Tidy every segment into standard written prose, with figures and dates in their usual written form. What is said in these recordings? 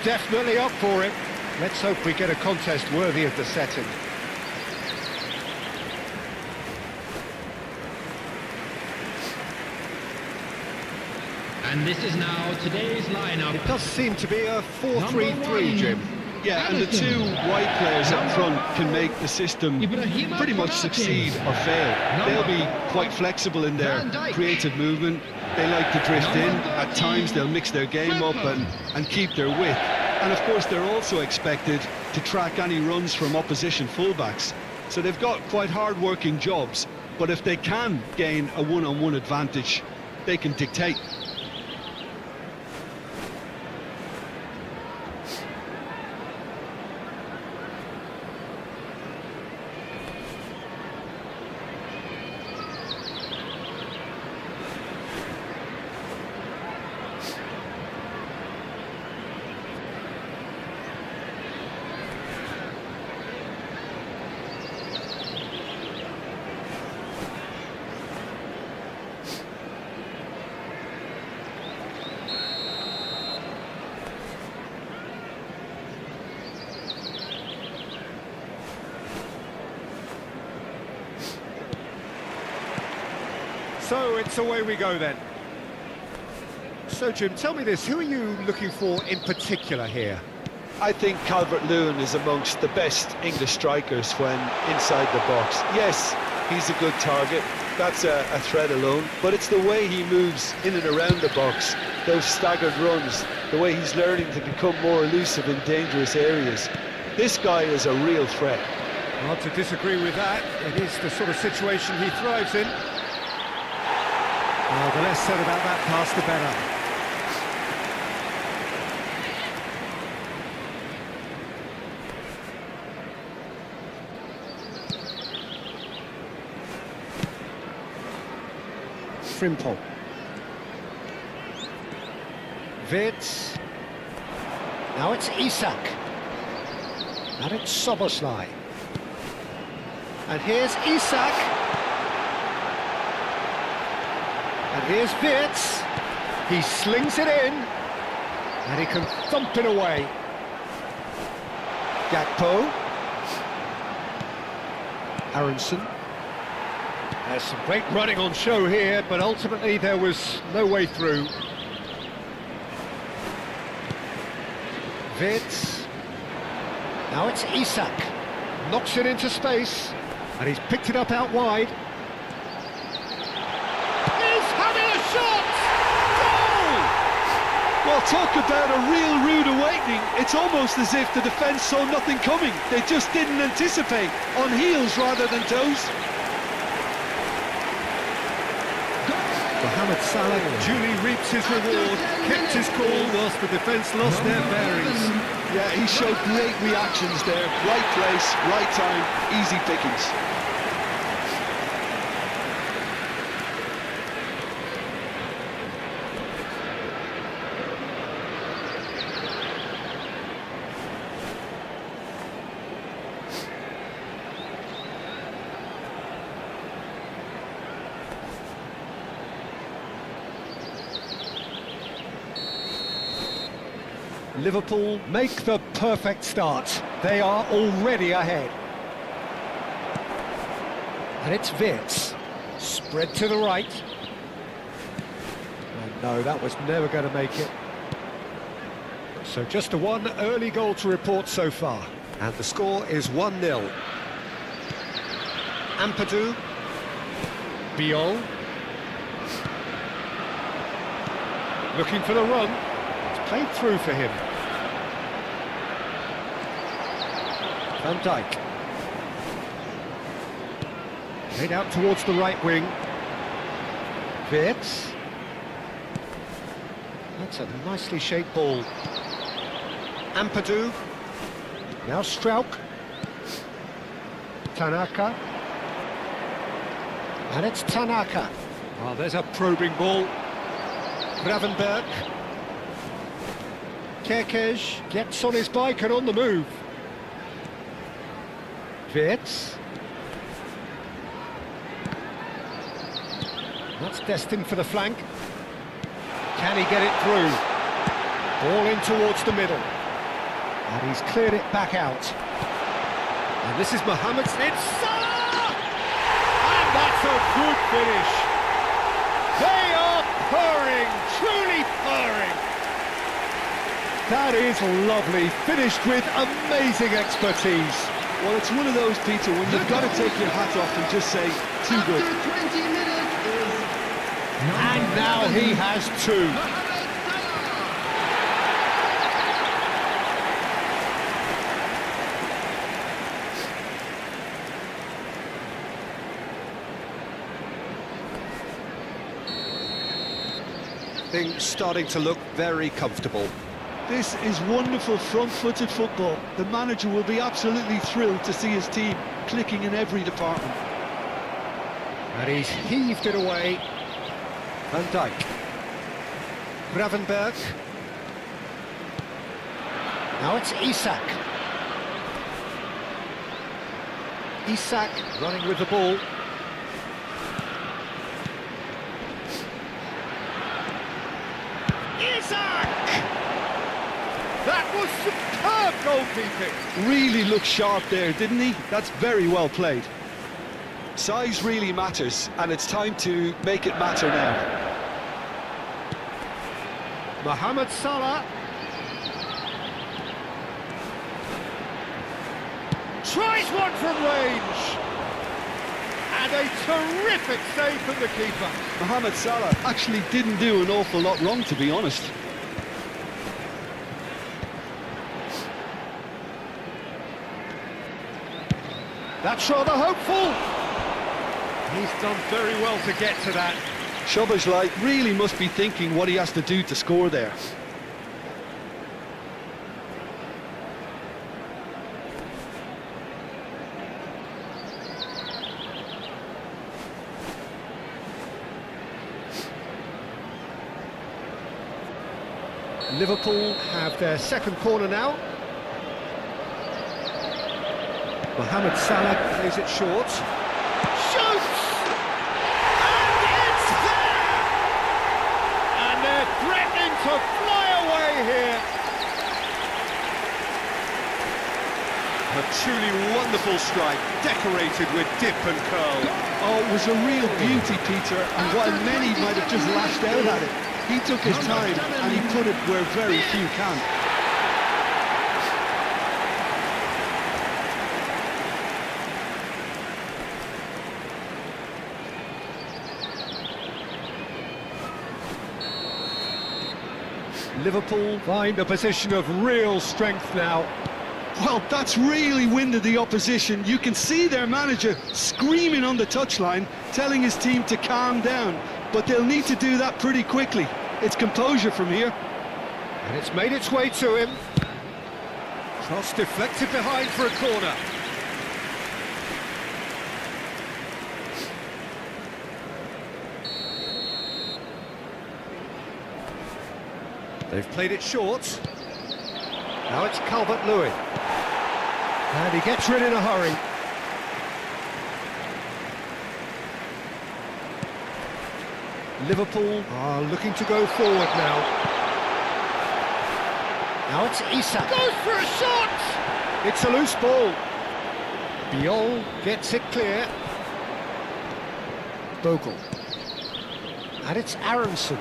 definitely up for it. Let's hope we get a contest worthy of the setting. And this is now today's lineup. It does seem to be a 4-3-3, Jim. Yeah, and the two wide players up front can make the system pretty much succeed or fail. They'll be quite flexible in their creative movement. They like to drift in. At times they'll mix their game up and keep their width. And of course they're also expected to track any runs from opposition fullbacks. So they've got quite hard-working jobs, but if they can gain a one-on-one advantage, they can dictate. So it's away we go then. So Jim, tell me this, who are you looking for in particular here? I think Calvert-Lewin is amongst the best English strikers when inside the box. Yes, he's a good target, that's a threat alone, but it's the way he moves in and around the box, those staggered runs, the way he's learning to become more elusive in dangerous areas. This guy is a real threat. Hard to disagree with that. It is the sort of situation he thrives in. Well, the less said about that pass, the better. Frimpong. Wirtz. Now it's Isak. And it's Szoboszlai. And here's Isak. And here's Wirtz. He slings it in. And he can thump it away. Gakpo. Aronson. There's some great running on show here, but ultimately there was no way through. Wirtz. Now it's Isak. Knocks it into space. And he's picked it up out wide. He's having a shot! Goal! Well, talk about a real rude awakening. It's almost as if the defence saw nothing coming. They just didn't anticipate, on heels rather than toes. Mohamed Salah duly reaps his reward, kept his cool whilst the defence lost their bearings. Yeah, he showed great reactions there. Right place, right time, easy pickings. Liverpool make the perfect start. They are already ahead. And it's Wirtz. Spread to the right. Oh no, that was never going to make it. So just a one early goal to report so far. And the score is 1-0. Ampadu. Biol. Looking for the run. It's played through for him. Van Dijk. Played out towards the right wing. Wirtz. That's a nicely shaped ball. Ampadu. Now Struijk. Tanaka. And it's Tanaka. Oh, there's a probing ball. Gravenberg. Kerkez gets on his bike and on the move. Wirtz. That's destined for the flank. Can he get it through? Ball in towards the middle. And he's cleared it back out. And this is Mohamed. It's Salah! And that's a good finish. They are purring, truly purring. That is lovely, finished with amazing expertise. Well, it's one of those, Peter, when you've got to take your hat off and just say, too good. And now he has two. Things starting to look very comfortable. This is wonderful front-footed football. The manager will be absolutely thrilled to see his team clicking in every department. And he's heaved it away. Van Dijk. Gravenberg. Now it's Isak. Isak running with the ball. Isak! That was superb goalkeeping. Really looked sharp there, didn't he? That's very well played. Size really matters, and it's time to make it matter now. Mohamed Salah. Tries one from range. And a terrific save from the keeper. Mohamed Salah actually didn't do an awful lot wrong, to be honest. That's rather hopeful. He's done very well to get to that. Szoboszlai really must be thinking what he has to do to score there. Liverpool have their second corner now. Mohamed Salah plays it short. Shoots! And it's there! And they're threatening to fly away here. A truly wonderful strike, decorated with dip and curl. Oh, it was a real beauty, Peter, and while many might have just lashed out at it, he took his time and he put it where very few can. Liverpool find a position of real strength now. Well, that's really winded the opposition. You can see their manager screaming on the touchline, telling his team to calm down. But they'll need to do that pretty quickly. It's composure from here. And it's made its way to him. Cross deflected behind for a corner. They've played it short. Now it's Calvert-Lewin. And he gets rid in a hurry. Liverpool are looking to go forward now. Now it's Isak. Goes for a shot! It's a loose ball. Biol gets it clear. Bogle. And it's Aronson.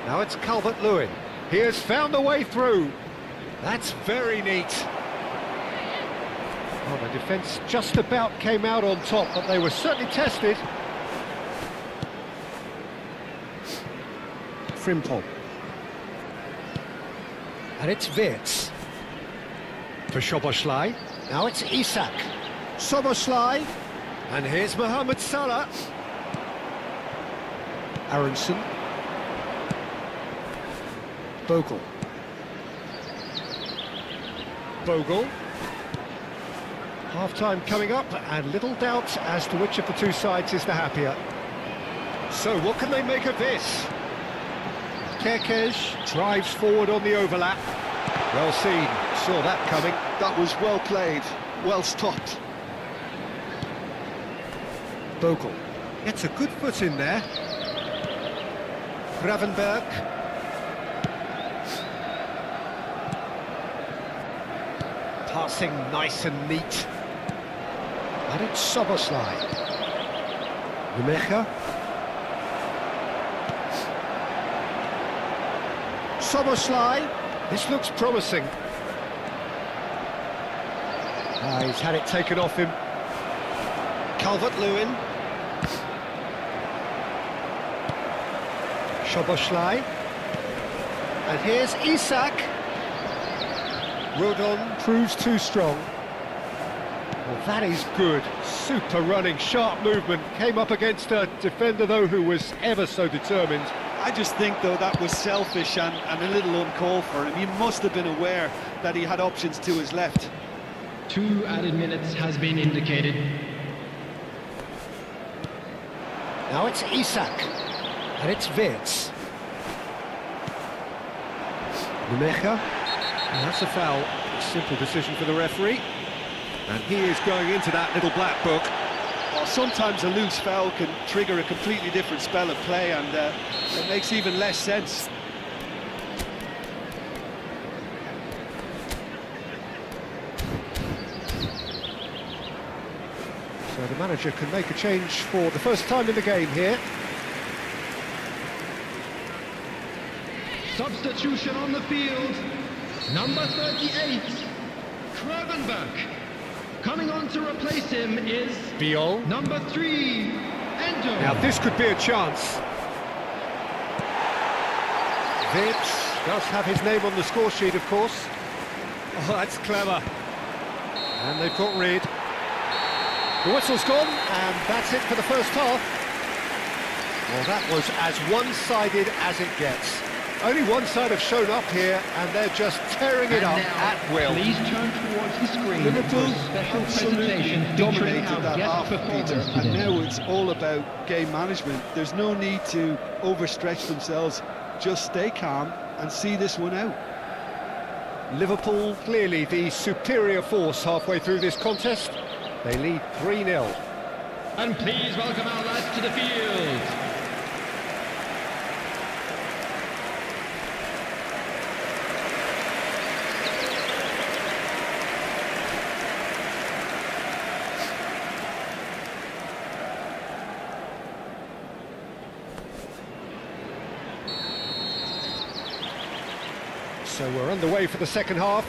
Now it's Calvert-Lewin. He has found a way through. That's very neat. Oh, the defence just about came out on top, but they were certainly tested. Frimpong. And it's Wirtz. For Szoboszlai. Now it's Isak. Szoboszlai. And here's Mohamed Salah. Aronson. Bogle. Bogle. Half-time coming up, and little doubt as to which of the two sides is the happier. So what can they make of this? Kerkez drives forward on the overlap. Well seen, saw that coming. That was well played, well stopped. Bogle gets a good foot in there. Gravenberg. Passing nice and neat. And it's Szoboszlai. Nemecha. Szoboszlai. This looks promising. He's had it taken off him. Calvert-Lewin. Szoboszlai. And here's Isak. Rodon proves too strong. Well, that is good. Super running, sharp movement. Came up against a defender, though, who was ever so determined. I just think, though, that was selfish and a little uncalled for him. He must have been aware that he had options to his left. 2 added minutes has been indicated. Now it's Isak. And it's Wirtz. Nemecha. And that's a foul. A simple decision for the referee. And he is going into that little black book. Well, sometimes a loose foul can trigger a completely different spell of play, and it makes even less sense. So the manager can make a change for the first time in the game here. Substitution on the field. Number 38, Kravenberg. Coming on to replace him is Biol. number 3, Endo. Now this could be a chance. Wirtz does have his name on the score sheet, of course. Oh, that's clever. And they've got rid. The whistle's gone, and that's it for the first half. Well, that was as one-sided as it gets. Only one side have shown up here, and they're just tearing it up at will. Please turn towards the screen. Liverpool for a special absolutely presentation dominated featuring our that guest half, Peter, performers and today. now it's all about game management. There's no need to overstretch themselves. Just stay calm and see this one out. Liverpool clearly the superior force halfway through this contest. They lead 3-0. And please welcome our lads to the field. So we're underway for the second half.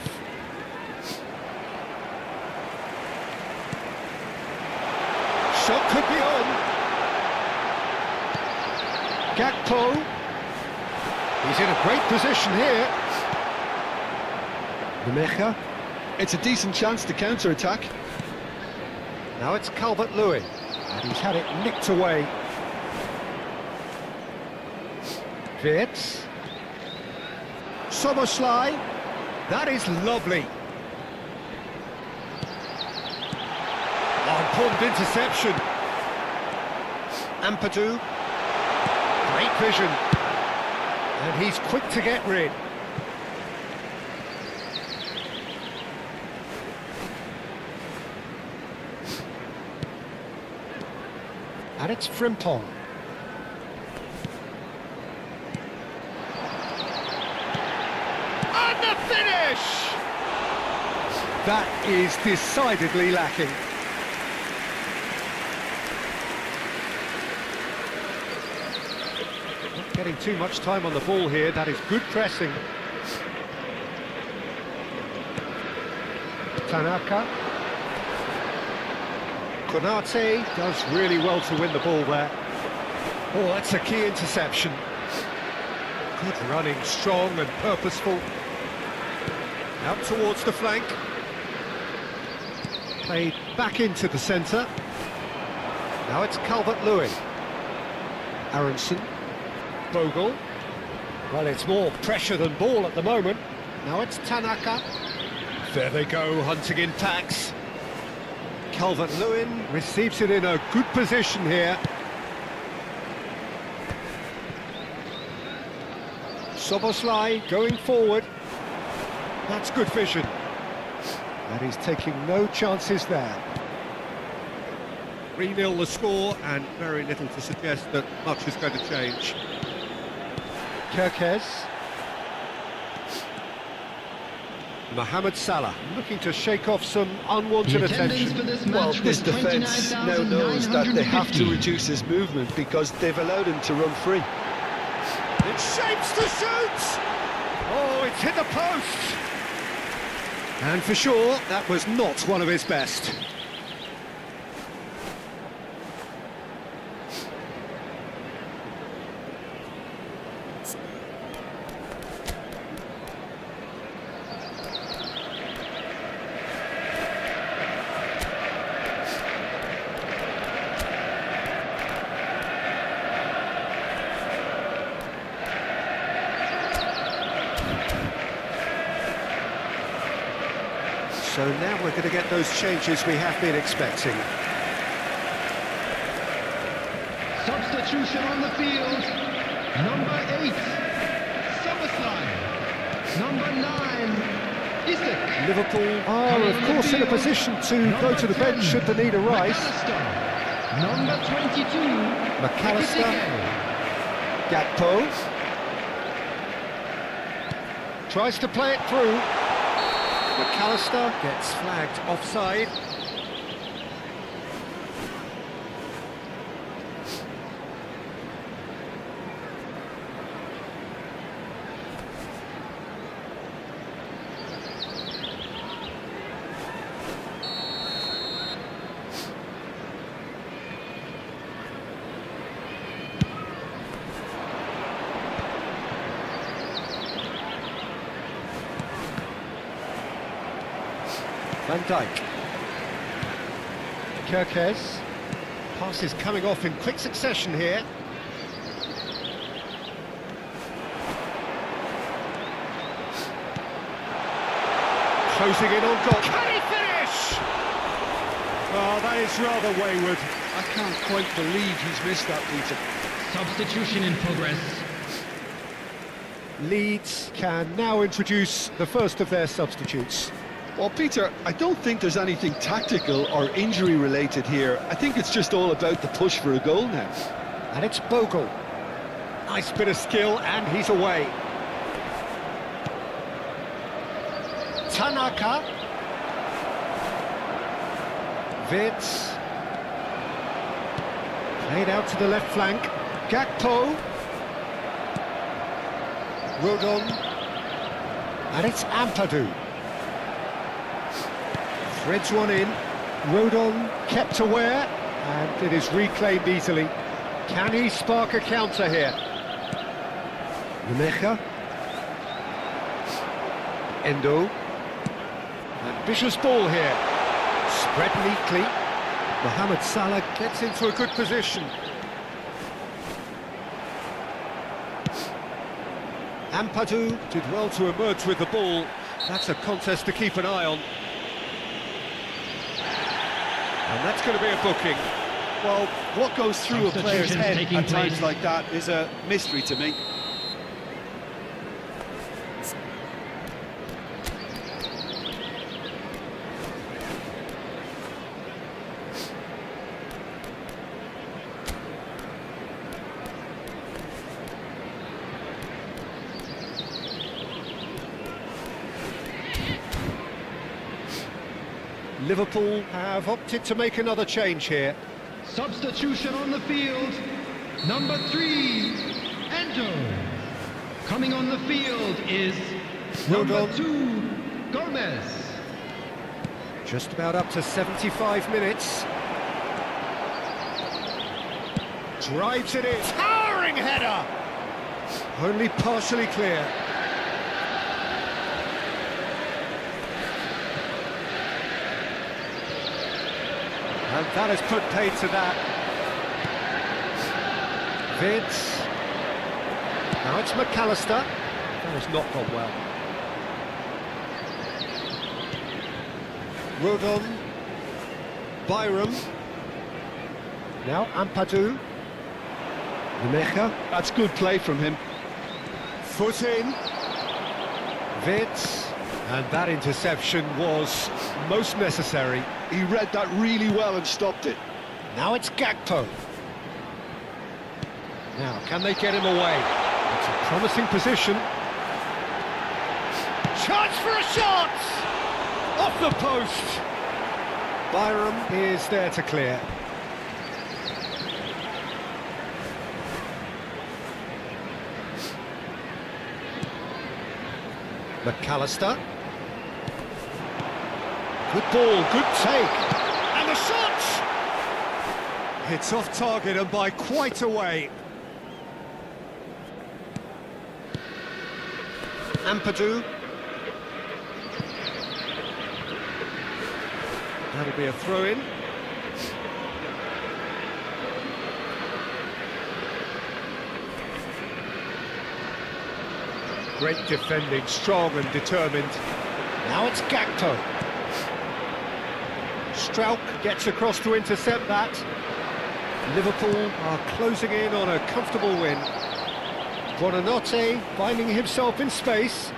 Shot could be on. Gakpo. He's in a great position here. Nemecha. It's a decent chance to counter-attack. Now it's Calvert-Lewin. And he's had it nicked away. Wirtz. Szoboszlai. That is lovely. Oh, important interception. Ampadu. Great vision. And he's quick to get rid. And it's Frimpong. And the finish! That is decidedly lacking. Not getting too much time on the ball here. That is good pressing. Tanaka. Konate does really well to win the ball there. Oh, that's a key interception. Good running, strong and purposeful. Out towards the flank. Played back into the centre. Now it's Calvert-Lewin. Aronson. Bogle. Well, it's more pressure than ball at the moment. Now it's Tanaka. There they go, hunting in packs. Calvert-Lewin receives it in a good position here. Szoboszlai going forward. That's good vision. And he's taking no chances there. 3-0 the score, and very little to suggest that much is going to change. Kerkez. Mohamed Salah looking to shake off some unwanted The attendance attention. for this Well, match this was defence now knows that they have to 29,950. reduce his movement because they've allowed him to run free. It shapes to shoot! Oh, it's hit the post! And for sure, that was not one of his best. So now we're going to get those changes we have been expecting. Substitution on the field. Number 8, Somerslide. Number 9, Isaac. Liverpool are, of course, in a position to go to the bench should the need arise. McAllister. Number 22, McAllister. Chiken. Gakpo. Tries to play it through. McAllister gets flagged offside. Van Dijk. Kirkes. Passes coming off in quick succession here. Closing in on goal. Can he finish? Oh, that is rather wayward. I can't quite believe he's missed that, Peter. Substitution in progress. Leeds can now introduce the first of their substitutes. Well, Peter, I don't think there's anything tactical or injury-related here. I think it's just all about the push for a goal now. And it's Bogle. Nice bit of skill, and he's away. Tanaka. Vitz. Played out to the left flank. Gakpo. Rodon. And it's Ampadu. Threads one in. Rodon kept aware, and it is reclaimed easily. Can he spark a counter here? Nemecha. Endo. Ambitious ball here. Spread neatly. Mohamed Salah gets into a good position. Ampadu did well to emerge with the ball. That's a contest to keep an eye on. And that's going to be a booking. Well, what goes through a player's Substitutions head taking at times place. like that is a mystery to me. Liverpool have opted to make another change here. Substitution on the field. Number 3, Endo. Coming on the field is number Rodon. 2, Gomez. Just about up to 75 minutes. Drives it in. Towering header! Only partially clear. And that has put paid to that. Vitz. Now it's McAllister. That has not gone well. Rodon. Byram. Now Ampadu. Nemecha. That's good play from him. Foot in. Vitz. And that interception was most necessary. He read that really well and stopped it. Now it's Gakpo. Now, can they get him away? It's a promising position. Chance for a shot! Off the post! Byram is there to clear. McAllister. Good ball, good take. And the shot! It's off target and by quite a way. Ampadu. That'll be a throw-in. Great defending, strong and determined. Now it's Gakpo. Strauch gets across to intercept that. Liverpool are closing in on a comfortable win. Buonanotte finding himself in space.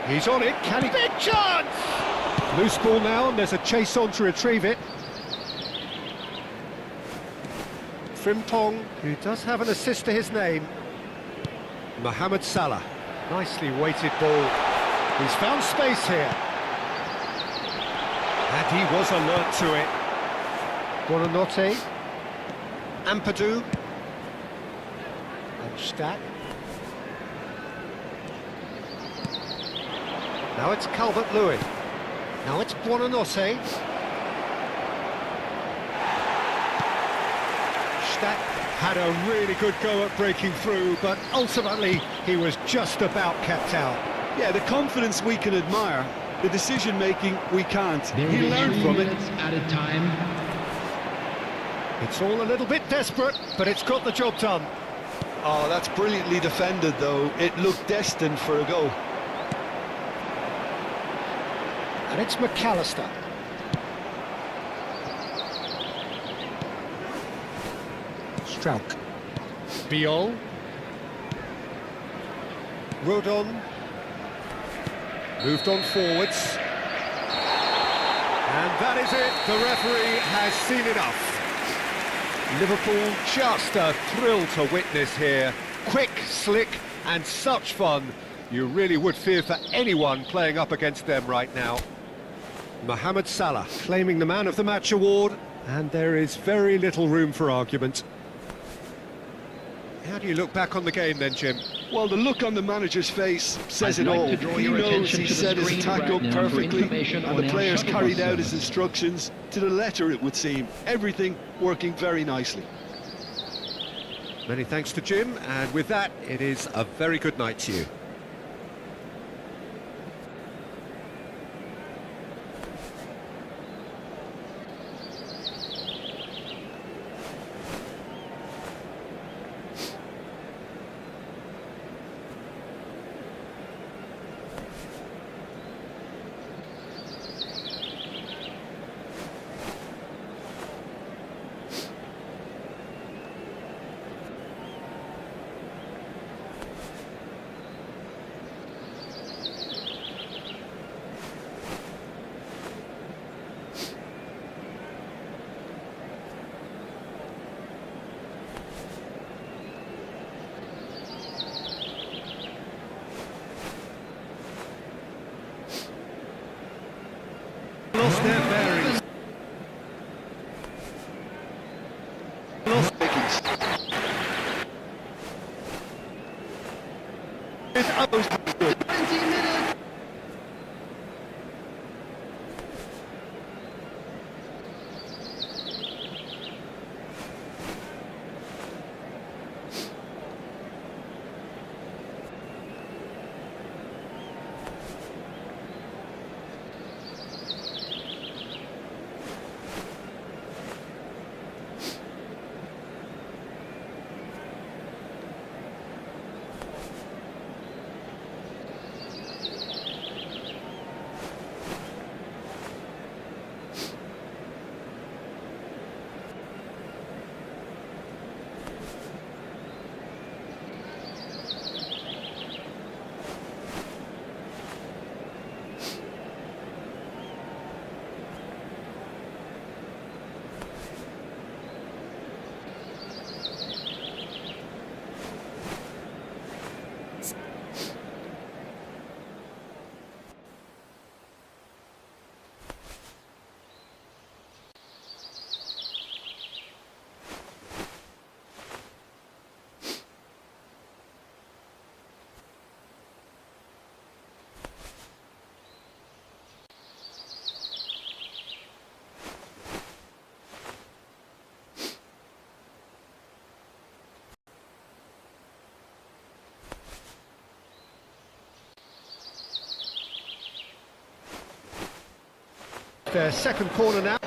He's on it, can he? Big chance! Loose ball now, and there's a chase on to retrieve it. Frimpong, who does have an assist to his name. Mohamed Salah, nicely weighted ball. He's found space here. And he was alert to it. Buonanotte. Ampadu. And Stack. Now it's Calvert-Lewin. Now it's Buonanotte. Stack had a really good go at breaking through, but ultimately he was just about kept out. Yeah, the confidence we can admire, the decision-making we can't. He learned from it. At a time. It's all a little bit desperate, but it's got the job done. Oh, that's brilliantly defended, though. It looked destined for a goal. And it's McAllister. Strauch. Biol. Rodon. Moved on forwards. And that is it. The referee has seen enough. Liverpool just a thrill to witness here. Quick, slick and such fun. You really would fear for anyone playing up against them right now. Mohamed Salah claiming the Man of the Match award, and there is very little room for argument. How do you look back on the game then, Jim? Well, the look on the manager's face says I'd it like all. to draw He your knows attention he to the set his screen attack right up now for perfectly, information and on the our players shuttle carried bus out his service. instructions to the letter, it would seem. Everything working very nicely. Many thanks to Jim, and with that, it is a very good night to you. Lost their bearings. Lost Vikings. It's almost good. 20 minutes. Their second corner now.